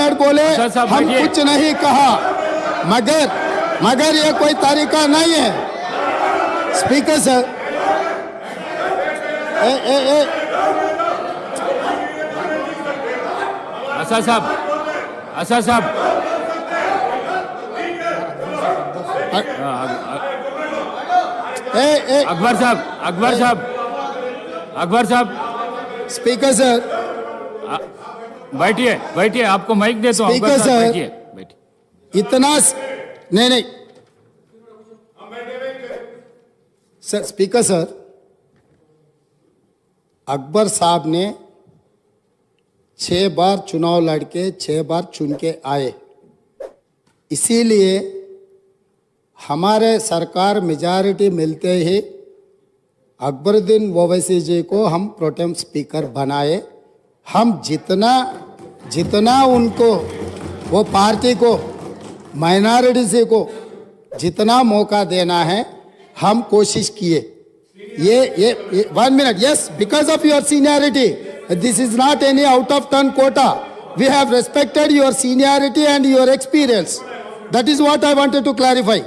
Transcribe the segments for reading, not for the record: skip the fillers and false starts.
Minute बोले, हम कुछ नहीं कहा, मगर ये कोई तरीका नहीं है। स्पीकर सर, असद साहब, अकबर साहब, स्पीकर सर, बैठिए, आपको माइक देता हूं। स्पीकर सर, बैठिए। इतना नहीं सर, स्पीकर सर, अकबर साहब ने 6 बार चुनाव लड़के 6 बार चुन के आए, इसीलिए हमारे सरकार मेजॉरिटी मिलते ही अकबरुद्दीन ओवैसी जी को हम प्रोटेम स्पीकर बनाए। हम जितना उनको, वो पार्टी को, माइनॉरिटी को जितना मौका देना है हम कोशिश किए। ये 1 minute, yes, because of your seniority, this is not any out of turn quota, we have respected your seniority and your experience, that is what I wanted to clarify.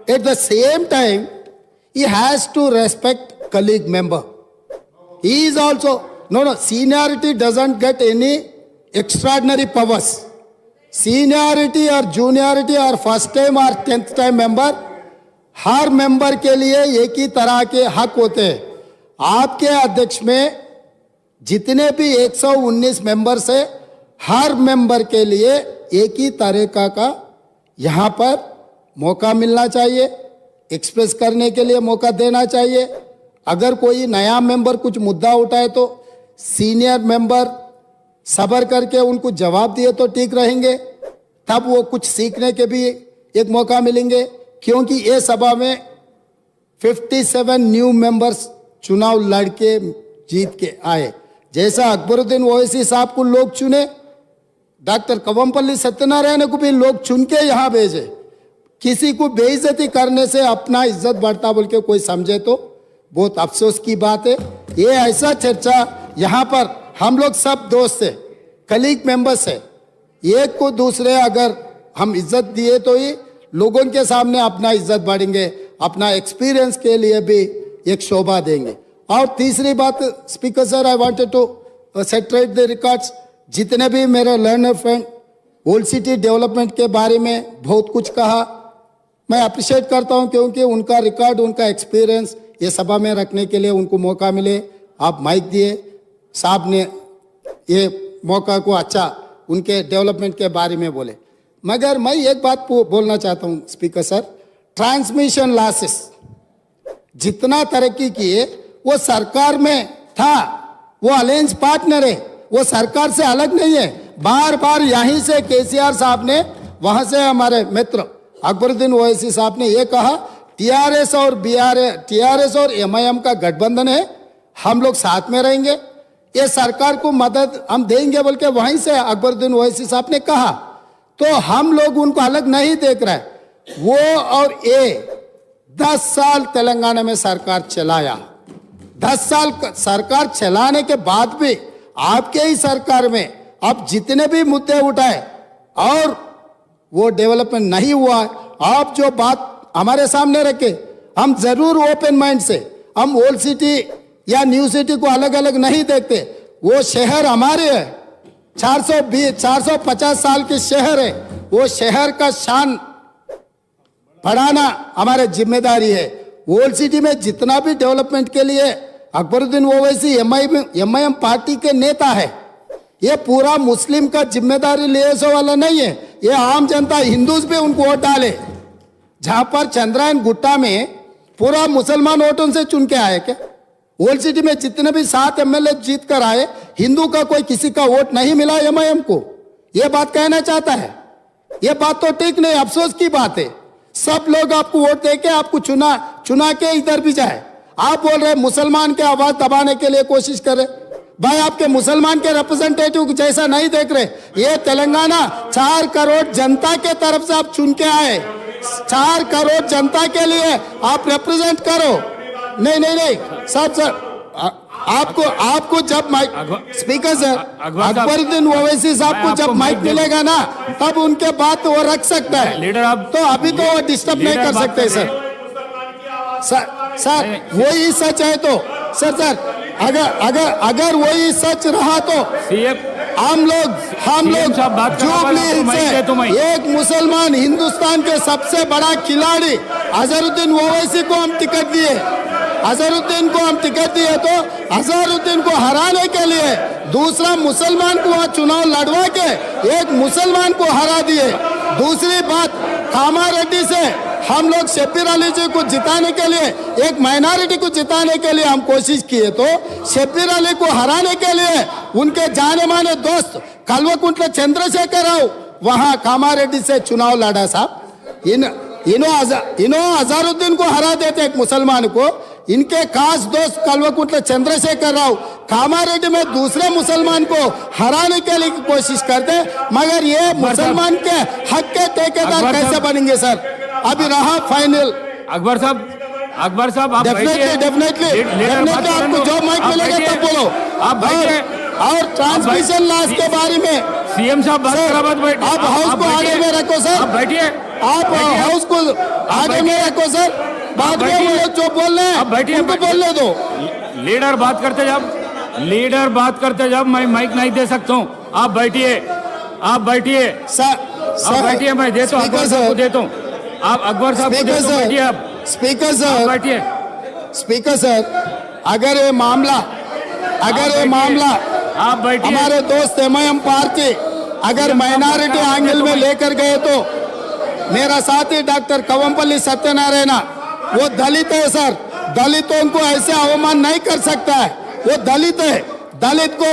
At the same time, he has to respect colleague member. He is also, no, seniority doesn't get any extraordinary powers. Seniority or juniority or first time or 10th time member, her member के लिए एक ही तरह के हक होते हैं। आपके अध्यक्ष में जितने भी 119 मेंबर्स है, हर मेंबर के लिए एक ही तरीका का यहाँ पर मौका मिलना चाहिए, एक्सप्रेस करने के लिए मौका देना चाहिए। अगर कोई नया मेंबर कुछ मुद्दा उठाए तो सीनियर मेंबर सब्र करके उनको जवाब दिए तो ठीक रहेंगे, तब वो कुछ सीखने के भी एक मौका मिलेंगे। क्योंकि ये सभा में 57 न्यू मेंबर्स चुनाव लड़के जीत के आए। जैसा अकबरुद्दीन ओवैसी साहब को लोग चुने, डॉक्टर कवंपल्ली सत्यनारायण को भी लोग चुन के यहाँ भेजे। किसी को बेइज्जती करने से अपना इज्जत बढ़ता बोल के कोई समझे तो बहुत अफसोस की बात है। ये ऐसा चर्चा यहाँ पर हम लोग सब दोस्त है, कलीग मेंबर्स है, एक को दूसरे अगर हम इज्जत दिए तो ही लोगों के सामने अपना इज्जत बढ़ेंगे, अपना एक्सपीरियंस के लिए भी एक शोभा देंगे। और तीसरी बात, speaker sir, I wanted to set right the records. जितने भी मेरे learned friend old city development के बारे में बहुत कुछ कहा, मैं अप्रिशिएट करता हूं, क्योंकि उनका रिकॉर्ड, उनका एक्सपीरियंस ये सभा में रखने के लिए उनको मौका मिले। आप माइक दिए, साहब ने ये मौका को अच्छा उनके डेवलपमेंट के बारे में बोले। मगर मैं एक बात बोलना चाहता हूं स्पीकर सर, ट्रांसमिशन लॉसेस जितना तरक्की किए वो सरकार में था, वो अलायंस पार्टनर है, वो सरकार से अलग नहीं है। बार बार यहीं से केसीआर साहब ने, वहां से हमारे मित्र अकबरुद्दीन ओवैसी साहब ने ये कहा, टीआरएस और एमआईएम का गठबंधन है, हम लोग साथ में रहेंगे, ये सरकार को मदद हम देंगे बोल के वहीं से अकबरुद्दीन ओवैसी साहब ने कहा। तो हम लोग उनको अलग नहीं देख रहे। वो और ये 10 साल तेलंगाना में सरकार चलाया, 10 साल सरकार चलाने के बाद भी आपके ही सरकार में अब जितने भी मुद्दे उठाए और वो डेवलपमेंट नहीं हुआ। आप जो बात हमारे सामने रखे, हम जरूर ओपन माइंड से, हम ओल्ड सिटी या न्यू सिटी को अलग अलग नहीं देखते। वो शहर हमारे है, 450 साल के शहर है, वो शहर का शान बढ़ाना हमारी जिम्मेदारी है। ओल्ड सिटी में जितना भी डेवलपमेंट के लिए अकबरुद्दीन ओवैसी एमआईएम पार्टी के नेता है, ये पूरा मुस्लिम का जिम्मेदारी ले वाला नहीं है। ये आम जनता, हिंदूज भी उनको वोट डाले। जहां पर चंद्रायन गुट्टा में पूरा मुसलमान वोटों से चुन के आए क्या? ओल्ड सिटी में जितने भी 7 एमएलए जीत कर आए, हिंदू का कोई किसी का वोट नहीं मिला एमआईएम को। ये बात कहना चाहता है, ये बात तो ठीक नहीं, अफसोस की बात है। सब लोग आपको वोट देके आपको चुना के इधर भी जाए। आप बोल रहे मुसलमान के आवाज दबाने के लिए कोशिश कर रहे। भाई, आपके मुसलमान के रिप्रेजेंटेटिव जैसा नहीं देख रहे। ये तेलंगाना 4 करोड़ जनता के तरफ से आप चुन के आए, 4 करोड़ जनता के लिए आप रिप्रेजेंट करो। नहीं, सर आपको जब माइक स्पीकर सर अकबर साहब, अकबरुद्दीन ओवैसी साहब मैं को आपको जब माइक माइक दे- मिलेगा ना तब उनके बात वो रख सकता है। लीडर आप तो अभी तो वो डिस्टर्ब नहीं लीडर कर बात सकते कर सर। रहे सर वही सच है तो सर अगर वही सच रहा तो सीएम हम लोग साहब बात कर रहा है, जुबली आपको माइक दे तो माइक। से एक मुसलमान हिंदुस्तान के सबसे बड़ा खिलाड़ी अजहरुद्दीन ओवैसी को हम टिकट दिए। अजहरुद्दीन को हम टिकट दिए तो अजहरुद्दीन को हराने के लिए दूसरा मुसलमान को वहाँ चुनाव लड़वा के एक मुसलमान को हरा दिए। दूसरी बात कामारेड्डी से हम लोग शब्बीर अली जी को जिताने के लिए एक माइनॉरिटी को जिताने के लिए हम कोशिश किए तो शब्बीर अली को हराने के लिए उनके जाने माने दोस्त कल्वकुंट्ला चंद्रशेखर राव वहां कामारेड्डी से चुनाव लड़ा साहब। इन्हों अजहरुद्दीन को हरा देते एक मुसलमान को। इनके खास दोस्त कल्वकुंट्ला चंद्रशेखर राव कामारेड्डी में दूसरे मुसलमान को हराने के लिए कोशिश करते, मगर ये मुसलमान के हक के ठेकेदार अकबर कैसे साहब- बनेंगे सर। अभी रहा फाइनल। अकबर साहब आप डेफिनेटली आपको जो माइक मिलेगा तब बोलो। आप बैठिए। और ट्रांसमिशन लॉस के बारे में सीएम साहब बात सर, करा बात बैठ आप हाउस को आगे में रखो सर। आप बैठिए। आप बैठिए। हाउस को आगे में रखो सर। बाद में बैठिए। वो लोग जो बोल रहे आप हैं बैठिए, उनको बैठिए। बोलने दो। लीडर बात करते जब मैं माइक नहीं दे सकता हूँ। आप बैठिए सर बैठिए मैं देता हूँ, अकबर साहब को देता हूँ। आप अकबर साहब को देता हूँ, बैठिए आप स्पीकर बैठिए। स्पीकर सर अगर ये मामला आप बैठिए। हमारे दोस्त एमआईएम पार्टी अगर माइनॉरिटी एंगल में लेकर गए तो मेरा साथी डॉक्टर कवंपल्ली सत्यनारायण वो दलित है सर। दलितों को ऐसे अवमान नहीं कर सकता है। वो दलित है। दलित को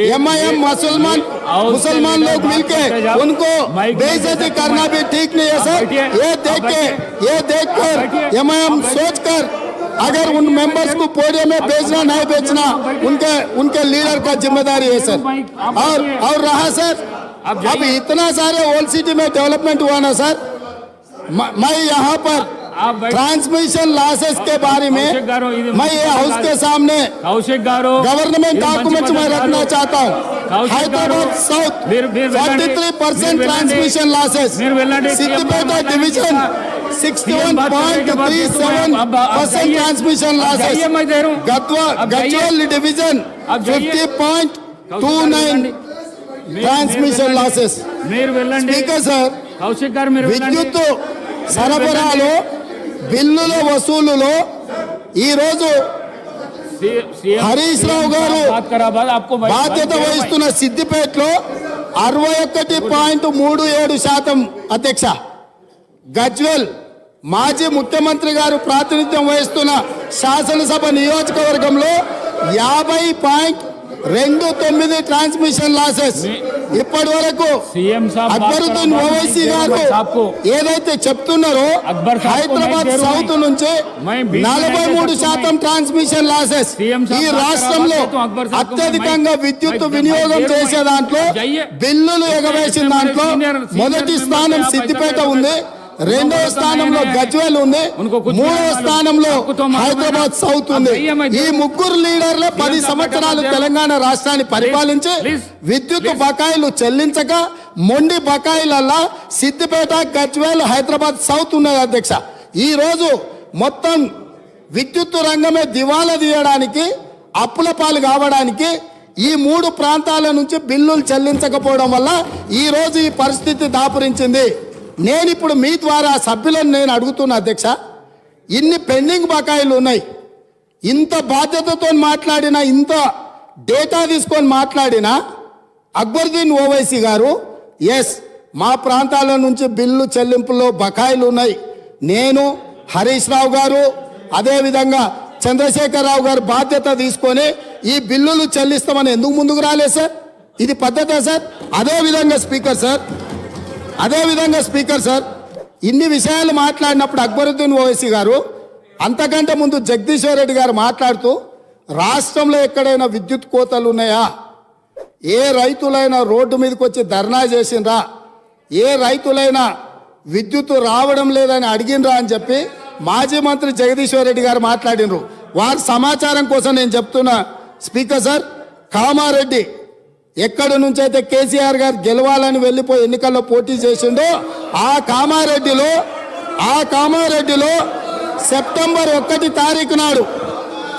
एमआईएम मुसलमान लोग मिलके उनको बेइज्जती करना भी ठीक नहीं है सर। ये देख कर एमआईएम सोच कर अगर उन मेंबर्स को पोडियम में भेजना नहीं भेजना उनके लीडर का जिम्मेदारी है सर। और रहा सर अब इतना सारे ओल्ड सिटी में डेवलपमेंट हुआ ना सर। मैं यहाँ पर ट्रांसमिशन लॉसेस के बारे में मैं ये हाउस के सामने कौशिक गारो गवर्नमेंट डॉक्यूमेंट में रखना चाहता हूँ। Hyderabad south 43% transmission losses, Siddipet division 61.37% transmission losses, Gajwel division 50.29 transmission losses. Speaker sir Kaushik garu విద్యుత్ సరఫరాలో బిల్లుల వసూలులో ఈ రోజు హరీష్ రావు గారు బాధ్యత వహిస్తున్న సిద్దిపేటలో 61.37% అధ్యక్ష, గజ్వెల్ మాజీ ముఖ్యమంత్రి గారు ప్రాతినిధ్యం వహిస్తున్న శాసనసభ నియోజకవర్గంలో 50.29 ట్రాన్స్మిషన్ లాసెస్। ఇప్పటి వరకు అక్బరుద్దీన్ ఓవైసీ గారు ఏదైతే చెప్తున్నారో హైదరాబాద్ సౌత్ నుంచి 43% ట్రాన్స్మిషన్ లాసెస్। ఈ రాష్ట్రంలో అత్యధికంగా విద్యుత్ వినియోగం చేసే దాంట్లో బిల్లులు ఎగవేసిన దాంట్లో మొదటి స్థానం సిద్దిపేట ఉంది, రెండవ స్థానంలో గజ్వేల్ ఉంది, మూడవ స్థానంలో హైదరాబాద్ సౌత్ ఉంది। ఈ ముగ్గురు లీడర్లే 10 సంవత్సరాలు తెలంగాణ రాష్ట్రాన్ని పరిపాలించి విద్యుత్ బకాయిలు చెల్లించక మొండి బకాయిలల్లా సిద్దిపేట, గజ్వేల్, హైదరాబాద్ సౌత్ ఉన్నది అధ్యక్ష। ఈ రోజు మొత్తం విద్యుత్ రంగమే దివాలా తీయడానికి, అప్పుల పాలు కావడానికి ఈ 3 ప్రాంతాల నుంచి బిల్లులు చెల్లించకపోవడం వల్ల ఈ రోజు ఈ పరిస్థితి దాపురించింది। నేను ఇప్పుడు మీ ద్వారా సభ్యులను నేను అడుగుతున్నా అధ్యక్ష, ఇన్ని పెండింగ్ బకాయిలు ఉన్నాయి, ఇంత బాధ్యతతో మాట్లాడినా, ఇంత డేటా తీసుకొని మాట్లాడినా అక్బరుద్దీన్ ఓవైసీ గారు ఎస్ మా ప్రాంతాల నుంచి బిల్లు చెల్లింపులో బకాయిలు ఉన్నాయి, నేను హరీష్ రావు గారు అదేవిధంగా చంద్రశేఖర్ రావు గారు బాధ్యత తీసుకొని ఈ బిల్లులు చెల్లిస్తామని ఎందుకు ముందుకు రాలేదు సార్? ఇది పద్ధతే సార్? అదేవిధంగా స్పీకర్ సార్ ఇన్ని విషయాలు మాట్లాడినప్పుడు అక్బరుద్దీన్ ఓవైసీ గారు అంతకంటే ముందు జగదీశ్వర్ రెడ్డి గారు మాట్లాడుతూ రాష్ట్రంలో ఎక్కడైనా విద్యుత్ కోతలు ఉన్నాయా, ఏ రైతులైనా రోడ్డు మీదకి వచ్చి ధర్నా చేసిండ్రా, ఏ రైతులైనా విద్యుత్ రావడం లేదని అడిగినరా అని చెప్పి మాజీ మంత్రి జగదీశ్వర్ రెడ్డి గారు మాట్లాడినరు। వారి సమాచారం కోసం నేను చెప్తున్నా స్పీకర్ సార్, కామారెడ్డి ఎక్కడి నుంచి అయితే కేసీఆర్ గారు గెలవాలని వెళ్ళిపోయి ఎన్నికల్లో పోటీ చేసిండో ఆ కామారెడ్డిలో సెప్టెంబర్ 1 తారీఖు నాడు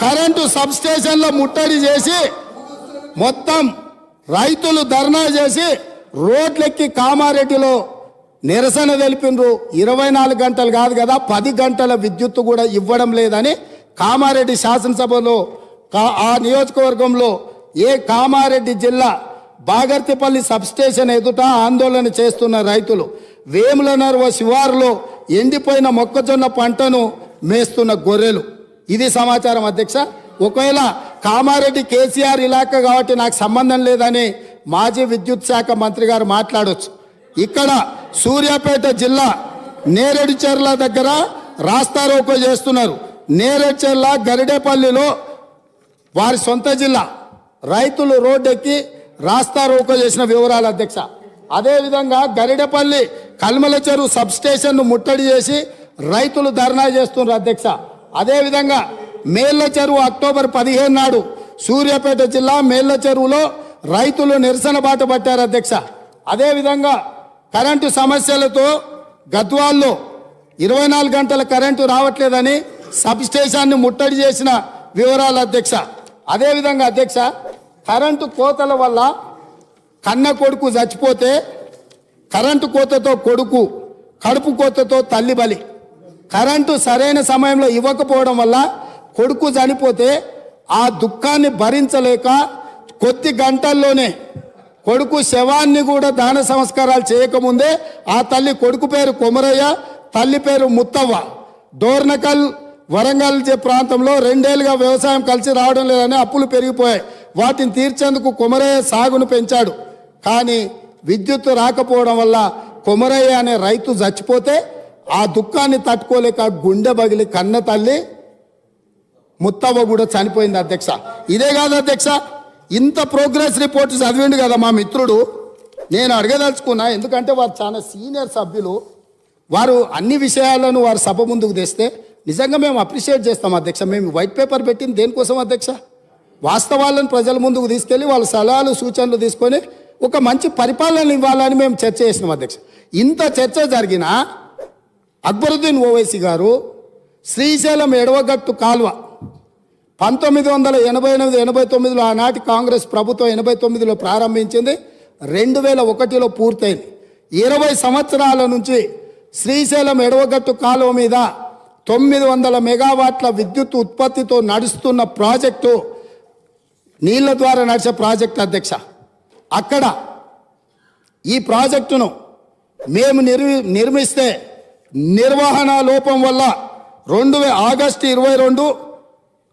కరెంటు సబ్ స్టేషన్లో ముట్టడి చేసి మొత్తం రైతులు ధర్నా చేసి రోడ్లెక్కి కామారెడ్డిలో నిరసన తెలిపినరు. 24 గంటలు కాదు కదా, 10 గంటల విద్యుత్తు కూడా ఇవ్వడం లేదని కామారెడ్డి శాసనసభలో ఆ నియోజకవర్గంలో కామారెడ్డి జిల్లా బాగర్తిపల్లి సబ్స్టేషన్ ఎదుట ఆందోళన చేస్తున్న రైతులు, వేములనర్వ శివారులో ఎండిపోయిన మొక్కజొన్న పంటను మేస్తున్న గొర్రెలు. ఇది సమాచారం అధ్యక్ష. ఒకవేళ కామారెడ్డి కేసీఆర్ ఇలాకా కాబట్టి నాకు సంబంధం లేదని మాజీ విద్యుత్ శాఖ మంత్రి గారు మాట్లాడొచ్చు. ఇక్కడ సూర్యాపేట జిల్లా నేరేడుచెర్ల దగ్గర రాస్తారోకో చేస్తున్నారు. నేరేడుచెర్ల గరిడేపల్లిలో వారి సొంత జిల్లా రైతులు రోడ్డెక్కి రాస్తారోకో చేసిన వివరాలు అధ్యక్ష. అదేవిధంగా గరిడేపల్లి కల్మల చెరువు సబ్ స్టేషన్ను ముట్టడి చేసి రైతులు ధర్నా చేస్తున్నారు అధ్యక్ష. అదేవిధంగా మేళ్ల చెరువు అక్టోబర్ 15 నాడు సూర్యాపేట జిల్లా మేళ్ల చెరువులో రైతులు నిరసన బాట పట్టారు అధ్యక్ష. అదేవిధంగా కరెంటు సమస్యలతో గద్వాల్లో 24 గంటల కరెంటు రావట్లేదని సబ్ స్టేషన్ని ముట్టడి చేసిన వివరాలు అధ్యక్ష. అదేవిధంగా అధ్యక్ష, కరెంటు కోతల వల్ల కన్న కొడుకు చచ్చిపోతే కరెంటు కోతతో కొడుకు, కడుపు కోతతో తల్లి బలి. కరెంటు సరైన సమయంలో ఇవ్వకపోవడం వల్ల కొడుకు చనిపోతే ఆ దుఃఖాన్ని భరించలేక కొద్ది గంటల్లోనే కొడుకు శవాన్ని కూడా దాన సంస్కారాలు చేయకముందే ఆ తల్లి, కొడుకు పేరు కొమరయ్య, తల్లి పేరు ముత్తవ్వ, డోర్నకల్ వరంగల్ ప్రాంతంలో 2 ఏళ్లుగా వ్యవసాయం కలిసి రావడం లేదని అప్పులు పెరిగిపోయాయి. వాటిని తీర్చేందుకు కొమరయ్య సాగును పెంచాడు. కానీ విద్యుత్తు రాకపోవడం వల్ల కొమరయ్య అనే రైతు చచ్చిపోతే ఆ దుఃఖాన్ని తట్టుకోలేక గుండె బగిలి కన్న తల్లి ముత్తవ్వ కూడా చనిపోయింది అధ్యక్ష. ఇదే కాదు అధ్యక్ష, ఇంత ప్రోగ్రెస్ రిపోర్ట్ చదివిండు కదా మా మిత్రుడు. నేను అడగదలుచుకున్నా, ఎందుకంటే వారు చాలా సీనియర్ సభ్యులు, వారు అన్ని విషయాలను వారు సభ ముందుకు తెస్తే నిజంగా మేము అప్రిషియేట్ చేస్తాం అధ్యక్ష. మేము వైట్ పేపర్ పెట్టింది దేనికోసం అధ్యక్ష? వాస్తవాలను ప్రజల ముందుకు తీసుకెళ్ళి వాళ్ళ సలహాలు సూచనలు తీసుకొని ఒక మంచి పరిపాలన ఇవ్వాలని మేము చర్చ చేసినాం అధ్యక్ష. ఇంత చర్చ జరిగినా అక్బరుద్దీన్ ఓవైసీ గారు శ్రీశైలం ఎడవగట్టు కాల్వ 1988-89లో ఆనాటి కాంగ్రెస్ ప్రభుత్వం 89లో ప్రారంభించింది, 2001లో పూర్తయింది. 20 సంవత్సరాల నుంచి శ్రీశైలం ఎడవగట్టు కాలువ మీద 900 మెగావాట్ల విద్యుత్ ఉత్పత్తితో నడుస్తున్న ప్రాజెక్టు నీళ్ల ద్వారా నడిచే ప్రాజెక్టు అధ్యక్ష. అక్కడ ఈ ప్రాజెక్టును మేము నిర్మిస్తే నిర్వహణ లోపం వల్ల ఆగస్టు 22,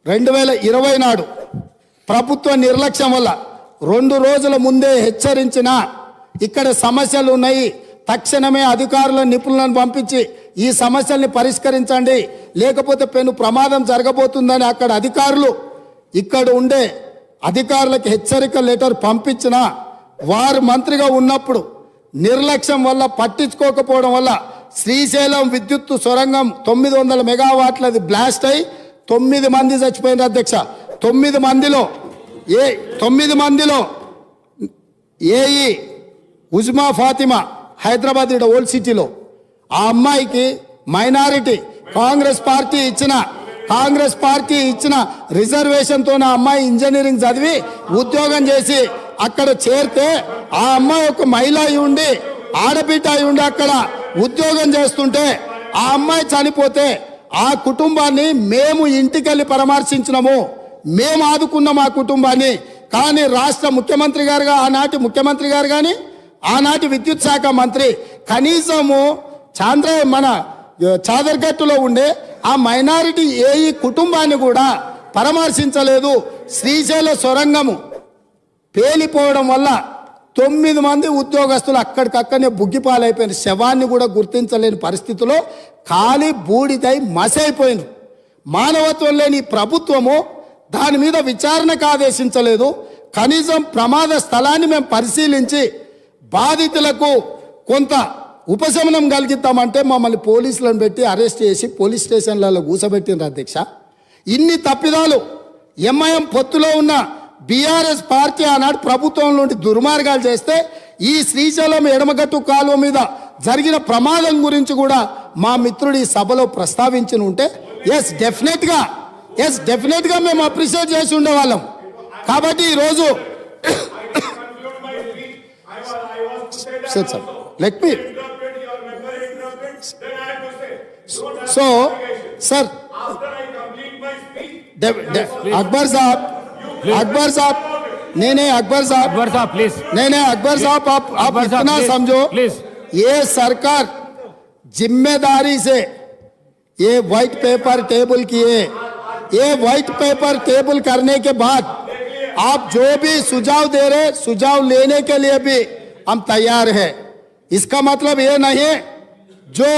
2020 నాడు ప్రభుత్వ నిర్లక్ష్యం వల్ల 2 రోజుల ముందే హెచ్చరించిన ఇక్కడ సమస్యలు ఉన్నాయి, తక్షణమే అధికారుల నిపుణులను పంపించి ఈ సమస్యల్ని పరిష్కరించండి, లేకపోతే పెను ప్రమాదం జరగబోతుందని అక్కడ అధికారులు ఇక్కడ ఉండే అధికారులకు హెచ్చరిక లెటర్ పంపించిన వారు మంత్రిగా ఉన్నప్పుడు నిర్లక్ష్యం వల్ల, పట్టించుకోకపోవడం వల్ల శ్రీశైలం విద్యుత్తు సొరంగం 900 మెగావాట్లది బ్లాస్ట్ అయి 9 మంది చచ్చిపోయినారు అధ్యక్ష. 9 మందిలో ఏఈ ఉజ్మా ఫాతిమా హైదరాబాద్ ఓల్డ్ సిటీలో ఆ అమ్మాయికి మైనారిటీ కాంగ్రెస్ పార్టీ ఇచ్చిన రిజర్వేషన్తో ఆ అమ్మాయి ఇంజనీరింగ్ చదివి ఉద్యోగం చేసి అక్కడ చేరితే ఆ అమ్మాయి ఒక మహిళ అయి ఉండి, ఆడబిడ్డ అయి ఉండి అక్కడ ఉద్యోగం చేస్తుంటే ఆ అమ్మాయి చనిపోతే ఆ కుటుంబాన్ని మేము ఇంటికెళ్ళి పరామర్శించినాము, మేము ఆదుకున్నాం ఆ కుటుంబాన్ని. కానీ రాష్ట్ర ముఖ్యమంత్రి గారుగా ఆనాటి ముఖ్యమంత్రి గారు కానీ ఆనాటి విద్యుత్ శాఖ మంత్రి కనీసము మన చాదర్గట్టులో ఉండే ఆ మైనారిటీ ఏఈ కుటుంబాన్ని కూడా పరామర్శించలేదు. శ్రీశైల సొరంగము పేలిపోవడం వల్ల 9 మంది ఉద్యోగస్తులు అక్కడికక్కడనే బుగ్గిపాలైపోయిన శవాన్ని కూడా గుర్తించలేని పరిస్థితిలో ఖాళీ బూడిదై మసైపోయింది. మానవత్వం లేని ప్రభుత్వము దాని మీద విచారణకు ఆదేశించలేదు. కనీసం ప్రమాద స్థలాన్ని మేము పరిశీలించి బాధితులకు కొంత ఉపశమనం కలిగిద్దామంటే మమ్మల్ని పోలీసులను పెట్టి అరెస్ట్ చేసి పోలీస్ స్టేషన్లలో కూసబెట్టినారు అధ్యక్ష. ఇన్ని తప్పిదాలు ఎంఐఎం పొత్తులో ఉన్న బీఆర్ఎస్ పార్టీ ఆనాడు ప్రభుత్వం నుండి దుర్మార్గాలు చేస్తే ఈ శ్రీశైలం ఎడమగట్టు కాలువ మీద జరిగిన ప్రమాదం గురించి కూడా మా మిత్రుడు ఈ సభలో ప్రస్తావించి ఉంటే ఎస్ డెఫినెట్గా మేము అప్రిషియేట్ చేసి ఉండేవాళ్ళం. కాబట్టి ఈరోజు sir let me so sir Akbar साहब नहीं अकबर साहब प्लीज नहीं अकबर साहब आप इतना समझो प्लीज. ये सरकार जिम्मेदारी से ये व्हाइट पेपर टेबल किए. ये व्हाइट पेपर टेबल करने के बाद आप जो भी सुझाव दे रहे सुझाव लेने के लिए भी हम तैयार हैं. इसका मतलब ये नहीं जो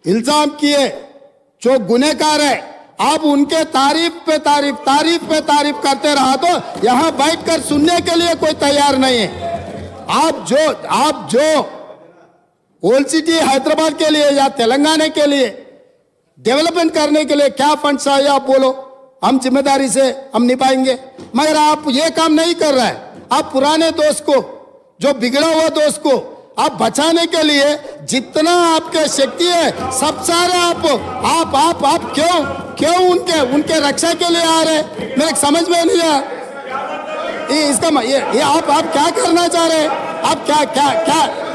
इल्जाम किए जो गुनहगार है आप उनके तारीफ पे तारीफ करते रहा तो यहां बैठकर सुनने के लिए कोई तैयार नहीं है. आप जो ओल्ड सिटी हैदराबाद के लिए या तेलंगाना के लिए डेवलपमेंट करने के लिए क्या फंड चाहिए आप बोलो, हम जिम्मेदारी से हम निभाएंगे. मगर आप ये काम नहीं कर रहे हैं. आप पुराने दोस्त को जो बिगड़ा हुआ दोस्त को आप बचाने के लिए जितना आपके शक्ति है सब सारे आप क्यों उनके रक्षा के लिए आ रहे. मेरे समझ में नहीं आया इसका ये आप क्या करना चाह रहे हैं. आप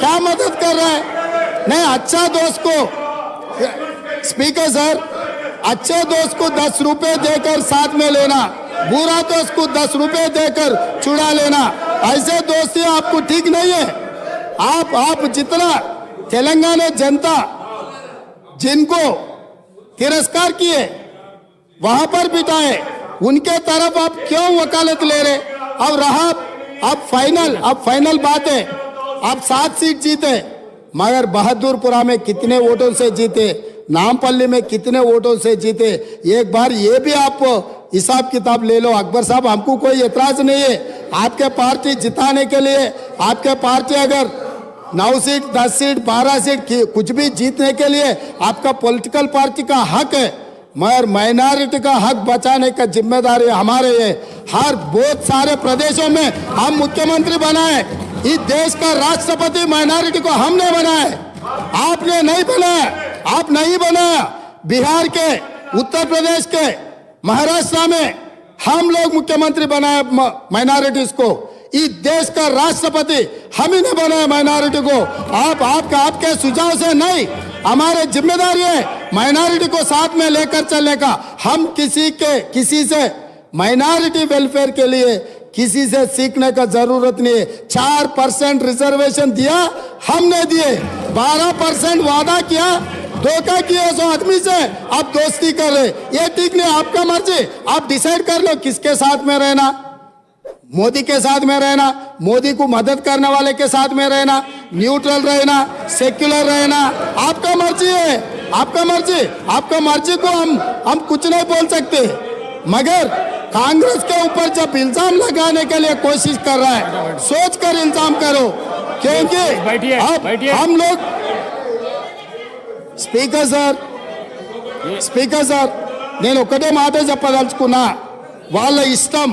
क्या मदद कर रहे हैं. नहीं अच्छा दोस्त को स्पीकर सर अच्छे दोस्त को 10 रुपए देकर साथ में लेना, बुरा दोस्त को 10 रुपए देकर चुरा लेना, ऐसे दोस्ती आपको ठीक नहीं है. आप जितना तेलंगाना जनता जिनको तिरस्कार किए वहां पर बिठाए उनके तरफ आप क्यों वकालत ले रहे. अब रहा अब फाइनल बात है. आप 7 सीट जीते मगर बहादुरपुरा में कितने वोटों से जीते, नामपल्ली में कितने वोटों से जीते, एक बार ये भी आप हिसाब किताब ले लो. अकबर साहब हमको कोई एतराज नहीं है. आपके पार्टी जिताने के लिए आपके पार्टी अगर 9 सीट 10 सीट 12 सीट कुछ भी जीतने के लिए आपका पॉलिटिकल पार्टी का हक है. मगर माइनॉरिटी का हक बचाने का जिम्मेदारी हमारे है. हर बहुत सारे प्रदेशों में हम मुख्यमंत्री बनाए. इस देश का राष्ट्रपति माइनॉरिटी को हमने बनाया, आपने नहीं बनाया. आप नहीं बनाया. बिहार के, उत्तर प्रदेश के, महाराष्ट्र में हम लोग मुख्यमंत्री बनाए माइनॉरिटीज को. इस देश का राष्ट्रपति हम ही ने बनाया माइनॉरिटी को. आपके सुझाव से नहीं. हमारे जिम्मेदारी है माइनॉरिटी को साथ में लेकर चलने का. हम किसी से माइनॉरिटी वेलफेयर के लिए किसी से सीखने का जरूरत नहीं है. 4% रिजर्वेशन दिया हमने दिए, 12% वादा किया, धोखा किया सो आदमी से आप दोस्ती कर रहे. ये ठीक नहीं. आपका मर्जी, आप डिसाइड कर लो किसके साथ में रहना. मोदी के साथ में रहना, मोदी को मदद करने वाले के साथ में रहना, न्यूट्रल रहना, सेक्युलर रहना, आपका मर्जी है. आपका मर्जी को हम कुछ नहीं बोल सकते. मगर कांग्रेस के ऊपर जब इल्जाम लगाने के लिए कोशिश कर रहा है सोच कर इल्जाम करो, क्योंकि हम लोग స్పీకర్ సార్ నేను ఒకటే మాట చెప్పదలుచుకున్నా. వాళ్ళ ఇష్టం,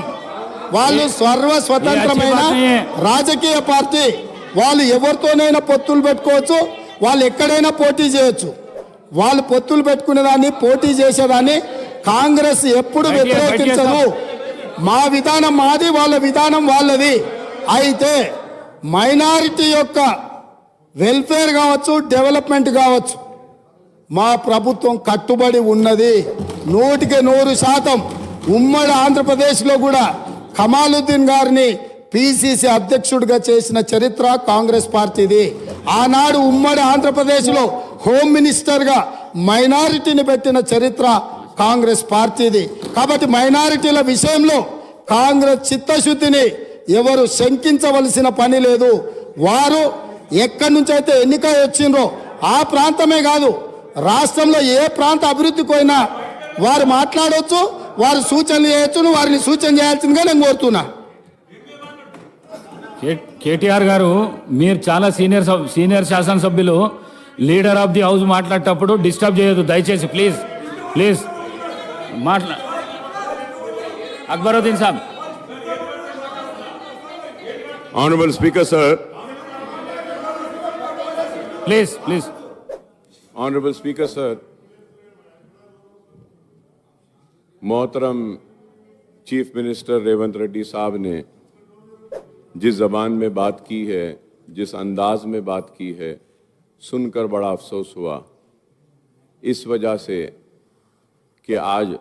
వాళ్ళు స్వతంత్రమైన రాజకీయ పార్టీ, వాళ్ళు ఎవరితోనైనా పొత్తులు పెట్టుకోవచ్చు, వాళ్ళు ఎక్కడైనా పోటీ చేయొచ్చు. వాళ్ళు పొత్తులు పెట్టుకునేదాన్ని పోటీ చేసేదాన్ని కాంగ్రెస్ ఎప్పుడు వ్యతిరేకించదు. మా విధానం మాది, వాళ్ళ విధానం వాళ్ళది. అయితే మైనారిటీ యొక్క వెల్ఫేర్ కావచ్చు, డెవలప్మెంట్ కావచ్చు, మా ప్రభుత్వం కట్టుబడి ఉన్నది 100%. ఉమ్మడి ఆంధ్రప్రదేశ్లో కూడా కమాలుద్దీన్ గారిని పిసిసి అధ్యక్షుడిగా చేసిన చరిత్ర కాంగ్రెస్ పార్టీది. ఆనాడు ఉమ్మడి ఆంధ్రప్రదేశ్లో హోమ్ మినిస్టర్గా మైనారిటీని పెట్టిన చరిత్ర కాంగ్రెస్ పార్టీది. కాబట్టి మైనారిటీల విషయంలో కాంగ్రెస్ చిత్తశుద్ధిని ఎవరు శంకించవలసిన పని లేదు. వారు ఎక్కడి నుంచి అయితే ఎన్నిక వచ్చిండ్రో ఆ ప్రాంతమే కాదు, రాష్ట్రంలో ఏ ప్రాంత అభివృద్ధికి పోయినా వారు మాట్లాడవచ్చు, వారు సూచనలు చేయొచ్చు. వారిని సూచన చేయాల్సిందిగా నేను కోరుతున్నా. కేటీఆర్ గారు, మీరు చాలా సీనియర్ శాసనసభ్యులు, లీడర్ ఆఫ్ ది హౌస్ మాట్లాడేటప్పుడు డిస్టర్బ్ చేయొద్దు దయచేసి. ప్లీజ్ अकबरुद्दीन साहब, Honorable Speaker, sir. Please please. Honorable Speaker, sir. मोहतरम चीफ मिनिस्टर रेवंत रेड्डी साहब ने जिस जबान में बात की है, जिस अंदाज में बात की है, सुनकर बड़ा अफसोस हुआ। इस वजह से कि आज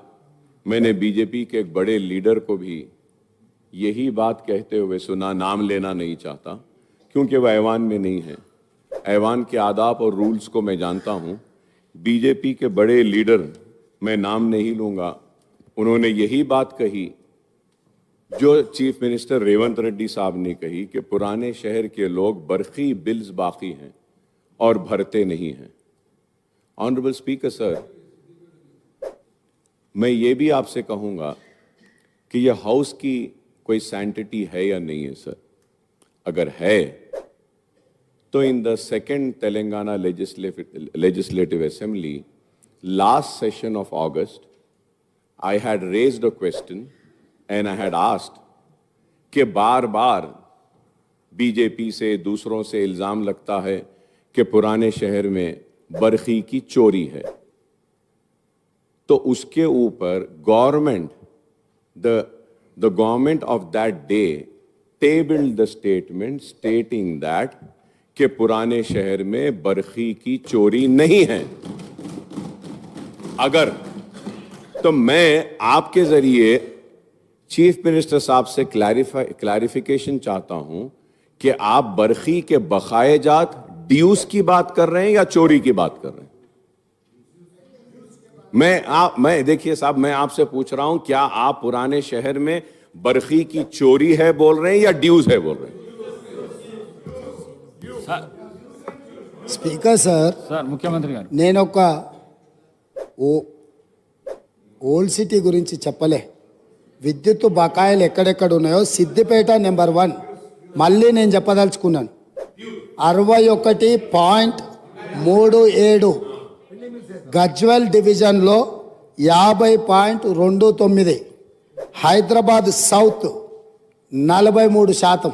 मैंने बीजेपी के एक बड़े लीडर को भी यही बात कहते हुए सुना, नाम लेना नहीं चाहता क्योंकि वह ऐवान में नहीं है। ऐवान के आदाब और रूल्स को मैं जानता हूं। बीजेपी के बड़े लीडर, मैं नाम नहीं लूंगा, उन्होंने यही बात कही जो चीफ मिनिस्टर रेवंत रेड्डी साहब ने कही कि पुराने शहर के लोग बरखी बिल्स बाकी हैं और भरते नहीं हैं। ऑनरेबल स्पीकर सर, मैं ये भी आपसे कहूंगा कि यह हाउस की कोई सैंटिटी है या नहीं है सर। अगर है तो in the second Telangana legislative assembly last session of August I had raised a question and I had asked कि बार बार बीजेपी से, दूसरों से इल्जाम लगता है कि पुराने शहर में बरखी की चोरी है, तो उसके ऊपर government, the government of that day tabled the statement stating that कि पुराने शहर में बरखी की चोरी नहीं है। अगर तो मैं आपके जरिए चीफ मिनिस्टर साहब से क्लैरिफिकेशन चाहता हूं कि आप बरखी के बकाए जात ड्यूस की बात कर रहे हैं या चोरी की बात कर रहे हैं। मैं देखिए साहब, मैं आपसे पूछ रहा हूं, क्या आप पुराने शहर में बरखी की चोरी है बोल रहे हैं या ड्यूस है बोल रहे हैं? స్పీకర్ సార్, సార్ ముఖ్యమంత్రి గారు, నేను ఒక ఓల్డ్ సిటీ గురించి చెప్పలే. విద్యుత్ బకాయిలు ఎక్కడెక్కడ ఉన్నాయో సిద్దిపేట నెంబర్ 1 మళ్ళీ నేను చెప్పదలుచుకున్నాను. 61.37 గజ్వెల్ డివిజన్లో 50.29, హైదరాబాద్ సౌత్ 43%.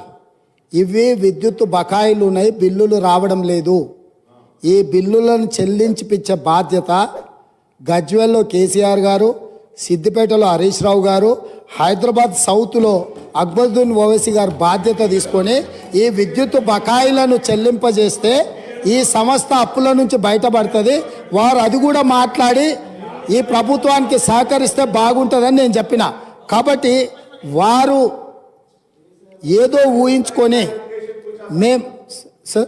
ఇవి విద్యుత్ బకాయిలు ఉన్నాయి, బిల్లులు రావడం లేదు. ఈ బిల్లులను చెల్లించిపించే బాధ్యత గజ్వెల్లో కేసీఆర్ గారు, సిద్దిపేటలో హరీష్ రావు గారు, హైదరాబాద్ సౌత్లో అక్బరుద్దీన్ ఓవైసీ గారు బాధ్యత తీసుకొని ఈ విద్యుత్ బకాయిలను చెల్లింపజేస్తే ఈ సంస్థ అప్పుల నుంచి బయటపడుతుంది. వారు అది కూడా మాట్లాడి ఈ ప్రభుత్వానికి సహకరిస్తే బాగుంటుందని నేను చెప్పిన. కాబట్టి వారు ఏదో ఊహించుకొని మేము सर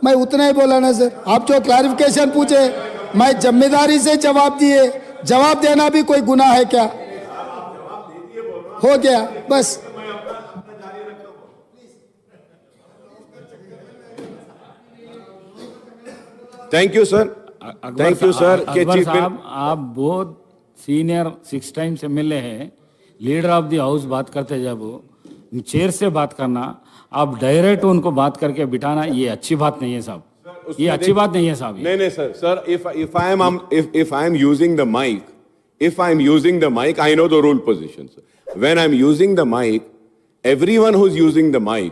मैं उतना ही बोला ना सर, आप जो क्लैरिफिकेशन पूछे मैं जिम्मेदारी से जवाब दिए. जवाब देना भी कोई गुनाह है क्या? हो गया बस. Thank you sir, thank you sir. Akbar साहब, आप बहुत सीनियर 6 टाइम्स एमएलए हैं, लीडर ऑफ द हाउस बात करते जब चेयर से बात करना, आप डायरेक्ट उनको बात करके बिठाना, ये अच्छी बात नहीं है साहब, ये अच्छी बात नहीं है साहब। नहीं sir, if I am using the mic, I know the rule positions. When I am using the mic, everyone who is using the mic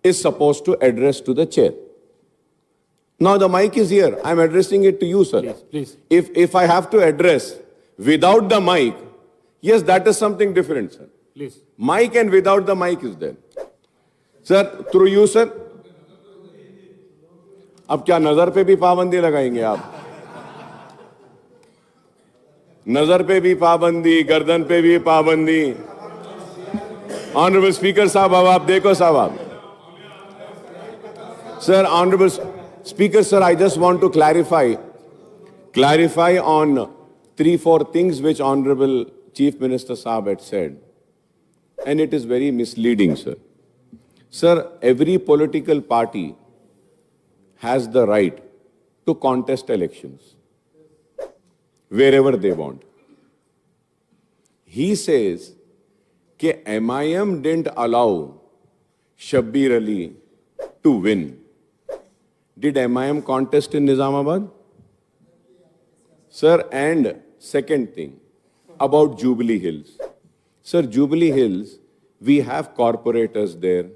is supposed to address to the chair. Now the mic is here, I am addressing it to you, sir. Please. If I have to address without the mic, yes, that is something different, sir. Please. Mic and without the mic is there. Sir, through you, sir. अब क्या नजर पे भी पाबंदी लगाएंगे आप? नजर पे भी पाबंदी, गर्दन पे भी पाबंदी। ऑनरेबल स्पीकर साहब, अब आप देखो साहब, आप sir, honourable speaker sir, I just want to clarify on 3-4 things which Honorable Chief Minister Saab had said, and it is very misleading, sir. Sir, every political party has the right to contest elections wherever they want. He says कि MIM didn't allow Shabbir Ali to win. Did MIM contest in Nizamabad? Sir, and second thing, about Jubilee Hills. Sir, Jubilee Hills, we have corporators there.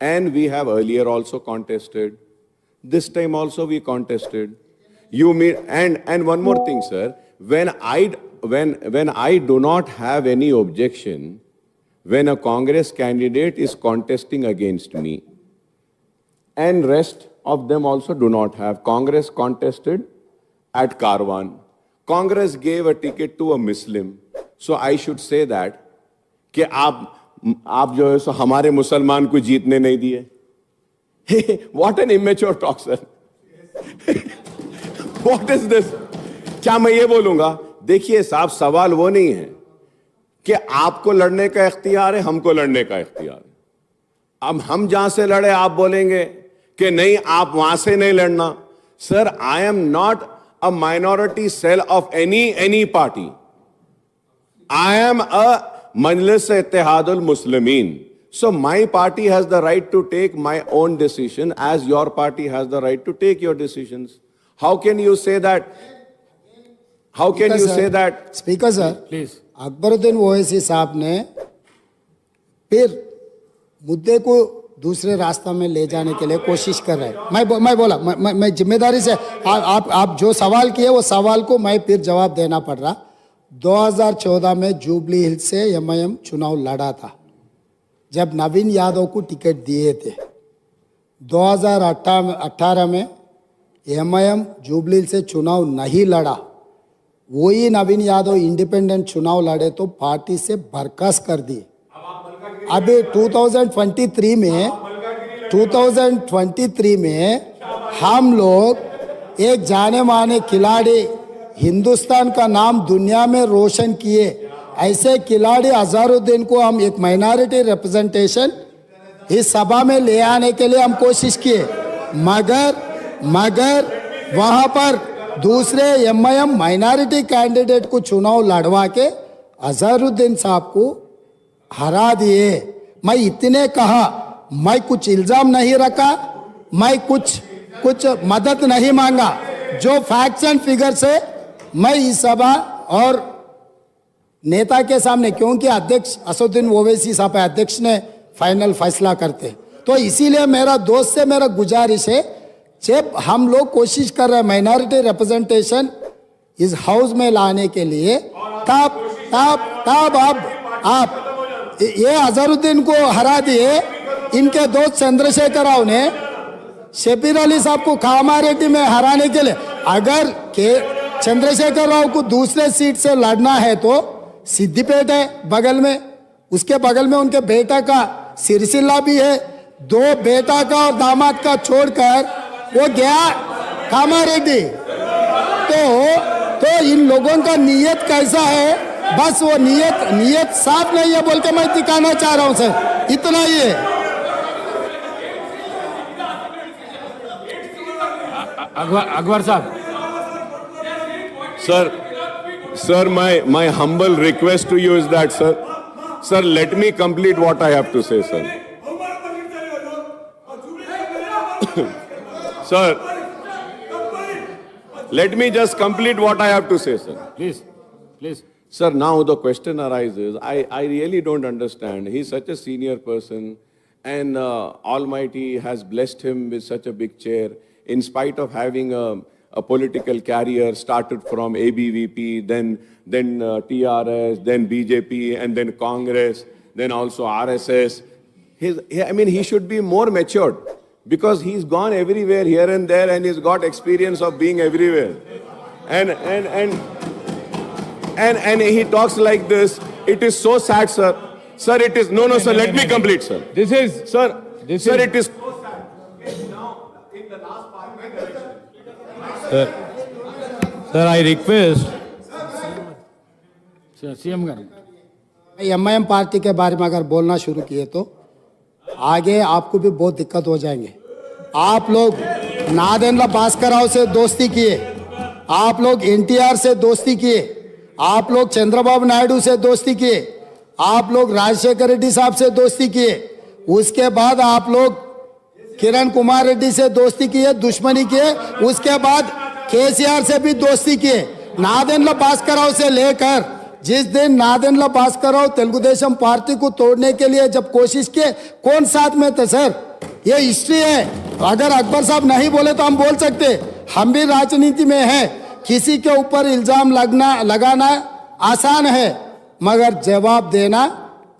And we have earlier also contested. This time also we contested. You mean, and one more thing, sir. When I do not have any objection, when a Congress candidate is contesting against me, and rest of them also do not have. Congress contested at Karwan. Congress gave a ticket to a Muslim. So I should say that कि आप जो है सो हमारे मुसलमान को जीतने नहीं दिए. What an immature talk, sir. What is this? क्या मैं ये बोलूंगा? देखिए साहब, सवाल वो नहीं है कि आपको लड़ने का इख्तियार है, हमको लड़ने का इख्तियार है. अब हम जहां से लड़े आप बोलेंगे कि नहीं आप वहां से नहीं लड़ना. Sir, I am not a minority cell of any party. I am a Majlis Ittihadul Muslimin. So my party has the right to take my own decision as your party has the right to take your decisions. How can you say that? How can you say that? Speaker sir, please. Akbaruddin Owaisi साहब ने फिर मुद्दे को दूसरे रास्ता में ले जाने के लिए कोशिश कर रहे हैं. मैं बोला मैं जिम्मेदारी से आप जो सवाल किए वो सवाल को मैं फिर जवाब देना पड़ रहा. 2014 में जुबली हिल्स से एमआईएम चुनाव लड़ा था जब नवीन यादव को टिकट दिए थे. 2018 में एमआईएम जुबली हिल्स से चुनाव नहीं लड़ा. वही नवीन यादव इंडिपेंडेंट चुनाव लड़े तो पार्टी से बर्खास्त कर दिए. अभी 2023 में हम लोग एक जाने माने खिलाड़ी, हिंदुस्तान का नाम दुनिया में रोशन किए ऐसे खिलाड़ी अजहरुद्दीन को हम एक माइनॉरिटी रिप्रेजेंटेशन इस सभा में ले आने के लिए हम कोशिश किए. मगर वहां पर दूसरे एमआईएम माइनॉरिटी कैंडिडेट को चुनाव लड़वा के अजहरुद्दीन साहब को हरा दिए. मैं इतने कहा, मैं कुछ इल्जाम नहीं रखा, मैं कुछ मदद नहीं मांगा. जो फैक्ट्स एंड फिगर से मैं इस सभा और नेता के सामने, क्योंकि अध्यक्ष असदुद्दीन ओवैसी साहब अध्यक्ष ने फाइनल फैसला करते, तो इसीलिए मेरा दोस्त से मेरा गुजारिश है, जब हम लोग कोशिश कर रहे हैं माइनॉरिटी रिप्रेजेंटेशन इस हाउस में लाने के लिए, तब आप ये अजहरुद्दीन को हरा दिए. इनके दोस्त चंद्रशेखर राव ने शबीर अली साहब को कामारेड्डी में हराने के लिए, अगर के चंद्रशेखर राव को दूसरे सीट से लड़ना है तो सिद्दीपेट है बगल में, उसके बगल में उनके बेटा का सिरसिल्ला भी है. 2 बेटा का और दामाद का छोड़कर वो गया कामारेड्डी. तो इन लोगों का नीयत कैसा है, बस वो नीयत साफ नहीं है बोल के मैं दिखाना चाह रहा हूं सर. इतना ही है. अकबर साहब. Sir, my humble request to you is that, sir, let me complete what I have to say, sir. Sir, let me just complete what I have to say, sir. Please. Sir, now the question arises, I really don't understand. He's such a senior person and Almighty has blessed him with such a big chair in spite of having a political career, started from ABVP, then TRS, then BJP, and then Congress, then also RSS. He should be more matured because he's gone everywhere here and there and he's got experience of being everywhere. And he talks like this. It is so sad, sir. Sir, it is, no, sir, let me complete, sir. This is, Sir, it is. Sir, I request. CM कर. MIM party के बारे में अगर बोलना शुरू किए तो आगे आपको भी बहुत दिक्कत हो जाएंगे. आप लोग नादेंद्र भास्कर राव से दोस्ती किए, आप लोग एनटीआर से दोस्ती किए, आप लोग चंद्रबाबू नायडू से दोस्ती किए, आप लोग राजशेखर रेड्डी साहब से दोस्ती किए, उसके बाद आप लोग किरण कुमार रेड्डी से दोस्ती किए, दुश्मनी किए, उसके बाद केसीआर से भी दोस्ती किए. नादेंड्ల भास्करराव से लेकर जिस दिन नादेंड्ల भास्करराव तेलुगुदेशम पार्टी को तोड़ने के लिए जब कोशिश किए, कौन साथ में थे सर? ये हिस्ट्री है। अगर अकबर साहब नहीं बोले तो हम बोल सकते। हम भी राजनीति में है, किसी के ऊपर इल्जाम लगाना आसान है, मगर जवाब देना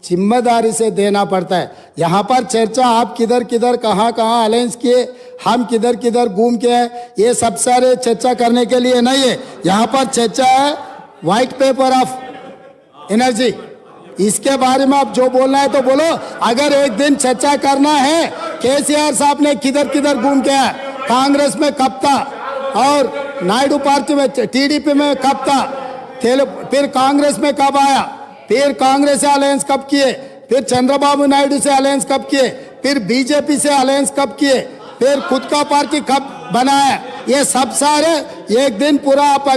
जिम्मेदारी से देना पड़ता है। यहाँ पर चर्चा आप किधर किधर कहाँ कहाँ अलायंस किए, हम किधर किधर घूम के हैं, ये सब सारे चर्चा करने के लिए नहीं है। यहाँ पर चर्चा है व्हाइट पेपर ऑफ एनर्जी, इसके बारे में आप जो बोलना है तो बोलो। अगर एक दिन चर्चा करना है केसीआर साहब ने किधर किधर घूम के आया, कांग्रेस में कब था और नायडू पार्टी में टीडीपी में कब था, फिर कांग्रेस में कब आया, फिर कांग्रेस से अलायंस कब किए, फिर चंद्रबाबू नायडू से अलायंस कब किए, फिर बीजेपी से अलायंस कब किए, फिर खुद का पार्टी कब बनाया, ये सब सारे एक दिन पूरा आप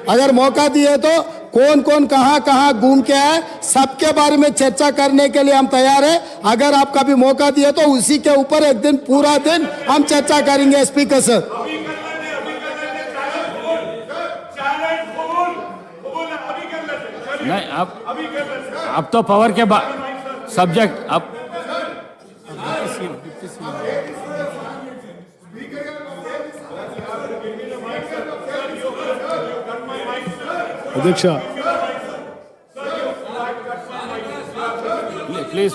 अगर मौका दिए तो कौन कौन कहाँ कहाँ घूम के आए, सबके बारे में चर्चा करने के लिए हम तैयार हैं। अगर आप कभी मौका दिए तो उसी के ऊपर एक दिन पूरा दिन हम चर्चा करेंगे। स्पीकर सर, नहीं अब तो पावर के बाद सब्जेक्ट अब Adyaksha. प्लीज